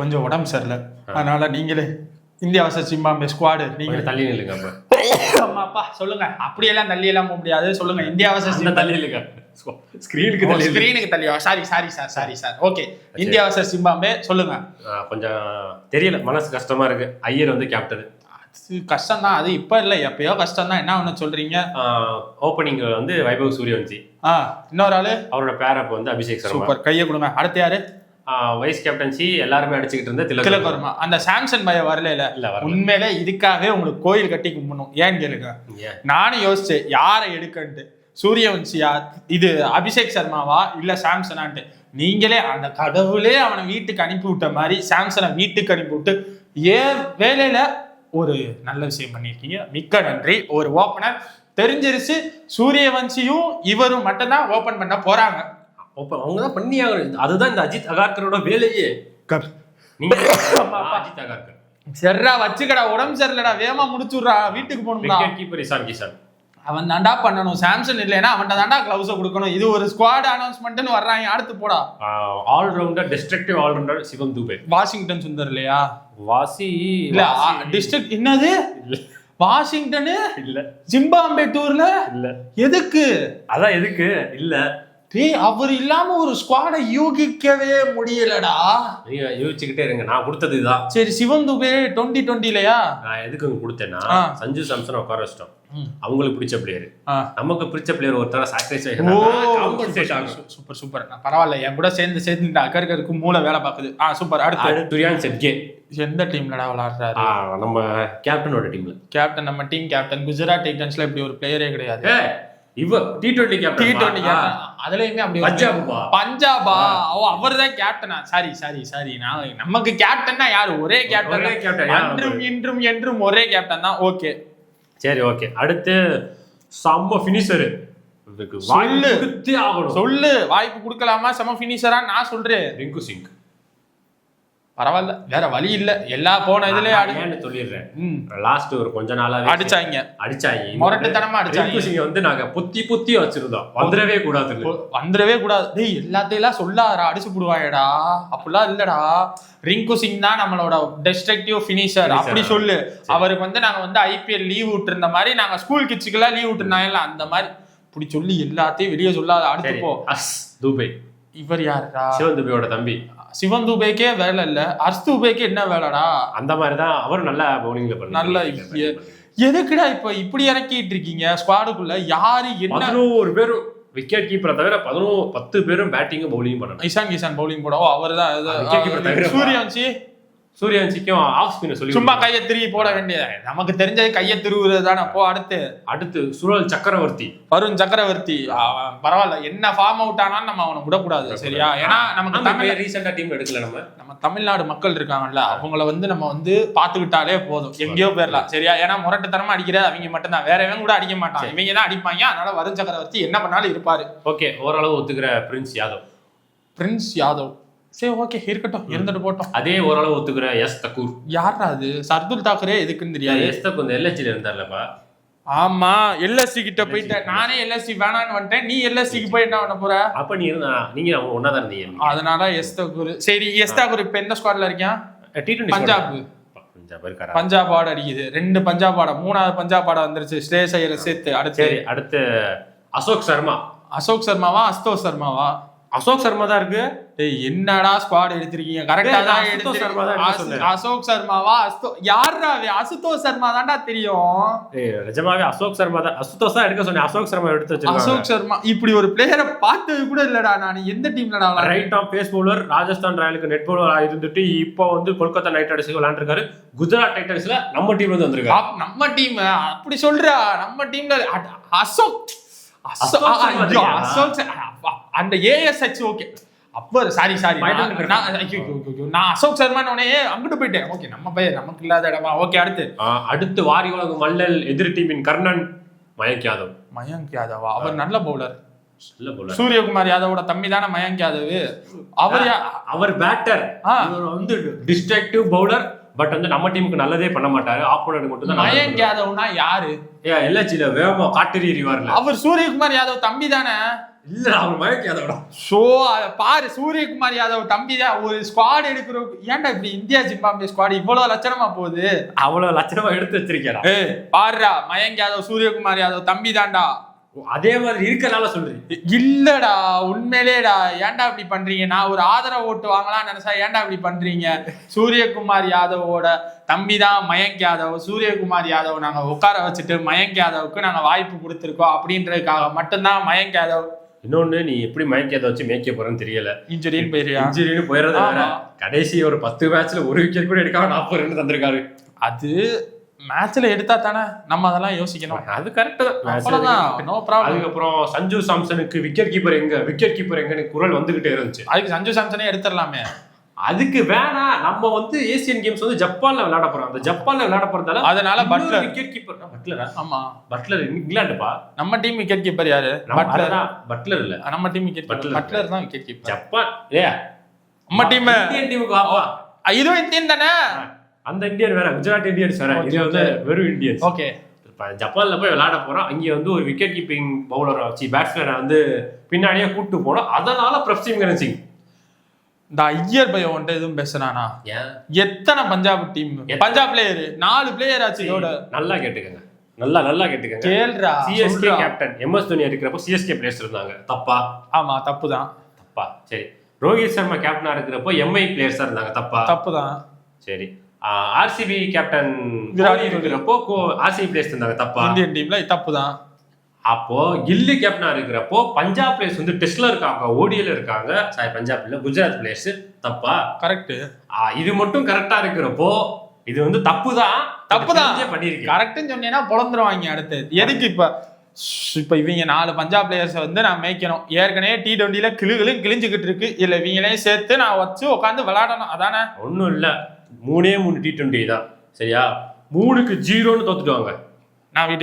கொஞ்சம் உடம்பு சரியில்லை, அதனால நீங்களே இந்தியா வர்சஸ் ஜிம்பாப்வே ஸ்குவாடு நீங்க தள்ளி நில்லுங்க. அம்மாப்பா சொல்லுங்க. அப்படியெல்லாம் தள்ளி எல்லாம் போக முடியாது. சொல்லுங்க இந்தியா வர்சஸ் தள்ளி நில்லுங்க. ஸ்கிரீனுக்கு தள்ளியா? Sorry sir. Okay, India versus Zimbabwe சொல்லுங்க. கொஞ்சம் தெரியல, மனசு கஷ்டமா இருக்கு. ஐயர் வந்து கேப்டன். கஷ்டம் தான், அது இப்ப இல்ல எப்பயோ கஷ்டம் தான். என்ன ஒண்ணு சொல்றீங்க? ஓப்பனிங் வந்து வைபவ் சூரியவன்சி, இன்னொரு ஆளு அவரோட பேரப் வந்து அபிஷேக் சர்மா. சூப்பர், கையை கொடுங்க. அடுத்து யாரு? வைஸ் கேப்டன்சி எல்லாருமே அடிச்சுக்கிட்டு இருந்த திலக் வர்மா. அந்த சாம்சன் பைய வரல. உண்மையிலே இதுக்காகவே உங்களுக்கு கோயில் கட்டி கும்பிடணும். ஏன்னு கேளுங்க, நானும் யோசிச்சேன் யாரை எடுக்கன்ட்டு. சூரியவன்சியா, இது அபிஷேக் சர்மாவா, இல்ல சாம்சனான்ட்டு. நீங்களே அந்த கடவுளே அவனை வீட்டுக்கு அனுப்பி விட்ட மாதிரி சாம்சனை வீட்டுக்கு அனுப்பி விட்டு ஏன் வேலையில ஒரு நல்ல விஷயம் பண்ணிருக்கீங்க, மிக்க நன்றி. ஒரு ஓப்பனர் தெரிஞ்சிருச்சு, சூரியவன்சியும் இவரும் மட்டும்தான் ஓபன் பண்ண போறாங்க. அவங்கதான் பண்ணி ஆகணும். அதுதான் இந்த அஜித் அகார்கரோட வேலையே. நீங்க அஜித் அகார்கர் சரிடா வச்சுக்கடா, உடம்பு சரியில்லடா, வேகமா முடிச்சுடுறா, வீட்டுக்கு போகணும்டா. கீப்பர் இசான் கிஷான் அவன் தாண்டா பண்ணணும். சாம்சன் இல்லைன்னா அவன்கிட்ட தாண்டா கிளவுஸை கொடுக்கணும். இது ஒரு ஸ்குவாட் அனௌன்ஸ்மெண்ட்னு வர்றாங்க. அடுத்து போடா. ஆல்ரவுண்டர், டிஸ்ட்ரக்டிவ் ஆல்ரவுண்டர் சிவம் துபே. வாஷிங்டன் சுந்தர் இல்லையா? வாசி இல்ல டிஸ்ட்ரிக்ட் என்னது? வாஷிங்டன் இல்ல. ஜிம்பாப்வே டூர்ல இல்ல. எதுக்கு? அதான் எதுக்கு இல்ல. அவர் இல்லாம ஒரு ஸ்குவாட யூகிக்கவே முடியலடா. நீங்க யோசிச்சுக்கிட்டே இருங்க, நான் கொடுத்தது இதுதான். சரி, சிவம் துபே 2020 நான் எதுக்கு கொடுத்தேன்னா, சஞ்சு சாம்சன் உட்கார வச்சிட்டோம். அவங்களுக்கு பிடிச்ச பிளேயர், நமக்கு பிடிச்ச பிளேயர் ஒருத்தர சாக்ரிஃபைஸ் ஆகும். Super super. நான் என் கூட சேர்ந்து அக்கருக்கு மூளை வேலை பார்க்குது. சூப்பர். அடுத்து துரியான் செட்கே. எந்த டீம்லடா விளையாடுறாரு? நம்ம கேப்டனோட டீம்ல. கேப்டன், நம்ம டீம் கேப்டன். குஜராத் டைட்டன்ஸ்ல இப்படி ஒரு பிளேயரே கிடையாது. இவ T20 கேப்டன். அதுலயுமே அப்படி பஞ்சாபா அவர்தான் கேப்டனா? சாரி நமக்கு கேப்டன்னா யாரு? ஒரே கேப்டன். அன்றும் இன்றும் என்றும் ஒரே கேப்டன் தான். ஓகே சரி, ஓகே. அடுத்து செம்ம ஃபினிஷர். சொல்லு, வாய்ப்பு கொடுக்கலாமா? செம்ம ஃபினிஷரா நான் சொல்றேன். ரிங்கு சிங். பரவாயில்ல, வேற வழி இல்ல. எல்லா போன இதுல சொல்லிடுறேன். லாஸ்ட் ஒரு கொஞ்ச நாளா அடிச்சாங்க, முரட்டுத்தனமா அடிச்சாங்க. வந்து நாங்க புத்தி வச்சிருந்தோம், வந்துடவே கூடாது. டேய் எல்லாத்தையும் சொல்லாதடா, அடிச்சு போடுவாயடா. அப்படிலாம் இல்லடா. ரிங்கு சிங் தான் நம்மளோட டெஸ்ட்ரக்டிவ் ஃபினிஷர். அப்படி சொல்லு. அவருக்கு வந்து நாங்க வந்து IPL லீவ் விட்டு இருந்த மாதிரி, நாங்க ஸ்கூல் கிட்ஸுக்கெல்லாம் லீவ் விட்டுருந்தாங்கல்ல, அந்த மாதிரி இப்படி சொல்லி எல்லாத்தையும் வெளியே சொல்லாத. அடுத்து போ. துபே. இவர் யாருடா? சிவன் துபேயோட தம்பி. சிவன் துபேக்கே வேலை இல்ல, ஹர்ஷ் துபேக்கு என்ன வேலைடா? அந்த மாதிரிதான் அவர் நல்ல பவுலிங்ல பண்ண. நல்ல எதுக்குடா இப்ப இப்படி இறக்கிட்டு இருக்கீங்க ஸ்குவாடுக்குள்ள? யாரு என்ன? 11 பேர் விக்கெட் கீப்பரை தவிர 10 பேரும் பேட்டிங் பவுலிங் பண்ணணும். இஷான் கிஷான் பவுலிங் போட அவர்தான். சூரியவன்சிக்கும் ஆஃப் ஸ்பின்னர் சொல்லி சும்மா கையை திருவி போட வேண்டியது. நமக்கு தெரிஞ்சது கையை திருவுறது தானே. போ. அடுத்து வருண் சக்கரவர்த்தி. பரவாயில்ல, என்ன ஃபார்ம் அவுட் ஆனாலும் நம்ம அவனை விடக்கூடாது, சரியா? ஏன்னா நமக்கு தமிழ் ரீசெண்டா டீம் எடுக்கல. நம்ம தமிழ்நாடு மக்கள் இருக்காங்கல்ல, அவங்கள வந்து நம்ம வந்து பாத்துக்கிட்டாலே போதும், எங்கேயோ போயிடலாம், சரியா? ஏன்னா முரட்டுத்தனமா அடிக்கிறது அவங்க மட்டும்தான், வேற எவங்க கூட அடிக்க மாட்டாங்க, இவங்க தான் அடிப்பாங்க. அதனால வருண் சக்கரவர்த்தி என்ன பண்ணாலும் இருப்பாரு. ஓகே, ஓரளவு ஒத்துக்கிற பிரின்ஸ் யாதவ். சரி, ஓகே, இருக்கட்டும், இருந்துட்டு போட்டோம். அதே ஓரளவு ஒத்துக்கிற எஸ் தக்கூர். யாரா அது? சர்துல் தாக்கரே எதுக்குன்னு தெரியாது. எஸ் தக்கூர் இந்த LSG இருந்தார்லப்பா. ஆமா, LSG கிட்ட போயிட்டேன். நானே LSG வேணான்னு வந்துட்டேன். நீ LSGக்கு போய் என்ன பண்ண போற? அப்ப நீங்க ஒன்னா தான் இருந்தீங்க, அதனால எஸ் தக்கூர். சரி, எஸ் தக்கூர் இப்ப எந்த ஸ்குவாட்ல இருக்கான்? பஞ்சாப் ஆட அடிக்குது. 2 பஞ்சாப் ஆட, 3வது பஞ்சாப் ஆட வந்துருச்சு ஸ்ரேயஸ் ஐயரை சேர்த்து. அடுத்து அசோக் சர்மாவா அஸ்தோஷ் சர்மாவா? அசோக் சர்மா தான் இருக்கு. என்னடா ஸ்குவாட் எடுத்திருக்கீங்க? கரெக்டா தான் எடுத்திருக்கீங்க. அசோக் சர்மாவா யாரா? அசுதோஷ் சர்மா தான்டா தெரியும். நிஜமாவே அசோக் சர்மா தான். அசுதோஷ் தான் எடுக்க சொன்னேன், அசோக் சர்மா எடுத்து வச்சிருக்காங்க. அசோக் சர்மா இப்படி ஒரு பிளேயரை பார்த்தது கூட இல்லடா நான். எந்த டீம்லடா? Right off pace bowler, Rajasthan ராயலுக்கு நெட் பவுலர் இருந்துட்டு இப்போ வந்து கொல்கத்தா நைட் ரைடர்ஸ்க்கு விளையாண்டுருக்காரு. குஜராத் டைட்டன்ஸ்ல நம்ம டீம்ல இருந்து வந்திருக்காரு. நம்ம டீம் அப்படி சொல்றா? நம்ம டீம்ல அசோக் அந்த ASH. ஓகே, அப்ப சாரி நான் அசோக் சர்மானே அங்கிட்டு போயிட்டேன். ஓகே, நம்ம பையன், நமக்கு இல்லாத இடமா? ஓகே, அடுத்து வாரி உலகம் மல்லல் எதிர் டீமின் கர்ணன் மயங்க் யாதவா? அவர் நல்ல பவுலர். சூரியகுமார் யாதவோட தம்பி தானே மயங்க் யாதவ். அவர் பேட்டர், வந்து டிஸ்ட்ரக்டிவ் பவுலர். பட் வந்து நம்ம டீமுக்கு நல்லதே பண்ண மாட்டாரு, ஆப்போனன்ட் மட்டும் தான். மயங்க் யாதவ்னா யாரு? LSGல வேகமா காட்டேரி எறிவார்ல, அவர் சூரியகுமார் யாதவ் தம்பி தானே. இல்ல அவர் மயங்க் யாதவ் ஷோ பாரு, சூரியகுமார் யாதவ் தம்பி தான் ஒரு ஸ்குவாட் எடுக்கிற. ஏன்டா இப்படி இந்தியா ஜிம்பாப்வே ஸ்குவாட் இவ்வளவு லட்சணமா போகுது? அவ்வளவு லட்சணமா எடுத்து வச்சிருக்கா. பாருடா, மயங்க் யாதவ் சூரியகுமார் யாதவ் தம்பி தான்டா. அதே மாதிரி இருக்கனால சொல்றேன். இல்லடா, உண்மையிலேடா. ஏன்டா இப்படி பண்றீங்க? நான் ஒரு ஆதரவு ஓட்டு வாங்கலாம்னு நினைச்சா ஏன்டா இப்படி பண்றீங்க? சூரியகுமார் யாதவோட தம்பி தான் மயங்க் யாதவ். சூரியகுமார் யாதவ் நாங்க உட்கார வச்சுட்டு மயங்க் யாதவுக்கு நாங்க வாய்ப்பு கொடுத்துருக்கோம் அப்படின்றதுக்காக மட்டும்தான் மயங்க் யாதவ். இன்னொன்னு, நீ எப்படி மயங்க் யாதவ் வச்சு மேய்க்க போறேன்னு தெரியல. இன்ஜுரின்னு போயிடுறியா? இன்ஜுரின்னு போயிடுறது. கடைசி ஒரு 10 மேட்ச்ல ஒரு விக்கெட் கூட எடுக்காம 40 ரன் தந்திருக்காரு. அது மேட்ச்ல எடுத்தா தானே நம்ம அதெல்லாம் யோசிக்கணும். அது கரெக்ட் தான், நோ ப்ராப்ளம். அதுக்கப்புறம் சஞ்சு சாம்சனுக்கு விக்கெட் கீப்பர் எங்கன்னு குரல் வந்துகிட்டே இருந்துச்சு. அதுக்கு சஞ்சு சாம்சனே எடுத்துடலாமே. அதுக்கு வேணாம், நம்ம வந்து ஏசியன் கேம்ஸ் வந்து ஜப்பான்ல விளையாட போறோம். அந்த ஜப்பான்ல விளையாட போறதால அதனால பட்லர் விக்கெட் கீப்பர். பட்லரா? ஆமா, பட்லர் இங்கிலாந்துப்பா. நம்ம டீம் விக்கெட் கீப்பர் யாரு? பட்லர் இல்ல, நம்ம டீம் விக்கெட் பட்லர் தான் விக்கெட் கீப்பர். ஜப்பான் நம்ம டீம் இந்தியன் டீமுக்கு வாப்பா. இதுவும் இந்தியன் தானே? அந்த இந்தியன் வேற, குஜராத் இந்தியன்ஸ் வேற. இது வந்து வெறும் இந்தியன்ஸ். ஓகே, ஜப்பான்ல போய் விளையாட போறோம். அங்கே வந்து ஒரு விக்கெட் கீப்பிங் பவுலரை வச்சு பேட்ஸ்மேனை வந்து பின்னாடியே கூட்டு போனோம். அதனால பிரப்சிம் சிங் இந்த ஐயர் பையன் வந்துட்டு எதுவும் பேசுறானா? எத்தனை Punjab team, Punjab player 4 player ஆச்சு. நல்லா கேட்டுக்கங்க, நல்லா கேட்டுக்கங்க. கேள்றா. சிஎஸ்கே கேப்டன் MS தோனி இருக்கிறப்போ சிஎஸ்கே பிளேயர்ஸ் இருந்தாங்க. தப்பா? ஆமா, தப்புதான். தப்பா? சரி. ரோஹித் சர்மா கேப்டனா இருக்கிறப்போ MI பிளேயர்ஸா இருந்தாங்க. தப்பா? தப்புதான். சரி. RCB கேப்டன் இருக்கிறப்போ RCB பிளேயர்ஸ் இருந்தாங்க. தப்பா? இந்தியன் டீம்ல தப்புதான். அப்போ கில்லி கேப்டனா இருக்கிறப்போ பஞ்சாப் பிளேயர்ஸ் வந்து டெஸ்ட்ல இருக்காங்க, ODIல இருக்காங்க. சாரி, பஞ்சாப் இல்ல, குஜராத் பிளேயர்ஸ். தப்பா? கரெக்ட். இது மட்டும் கரெக்டா இருக்கிறப்போ இது வந்து தப்புதான் பண்ணிருக்கேன். கரெக்ட்னு சொன்னீங்கன்னா பொழந்துருவாங்க. அடுத்து எதுக்கு இப்ப இவங்க 4 பஞ்சாப் பிளேயர்ஸ் வந்து நான் மேய்க்கணும்? ஏற்கனவே T20ல கிழிஞ்சுக்கிட்டு இருக்கு. இல்ல இவங்களையும் சேர்த்து நான் வச்சு உட்காந்து விளையாடணும். அதானே? ஒன்னும் இல்ல, 3 T20 தான். சரியா? 3-0ன்னு தோத்துட்டுவாங்க. நான்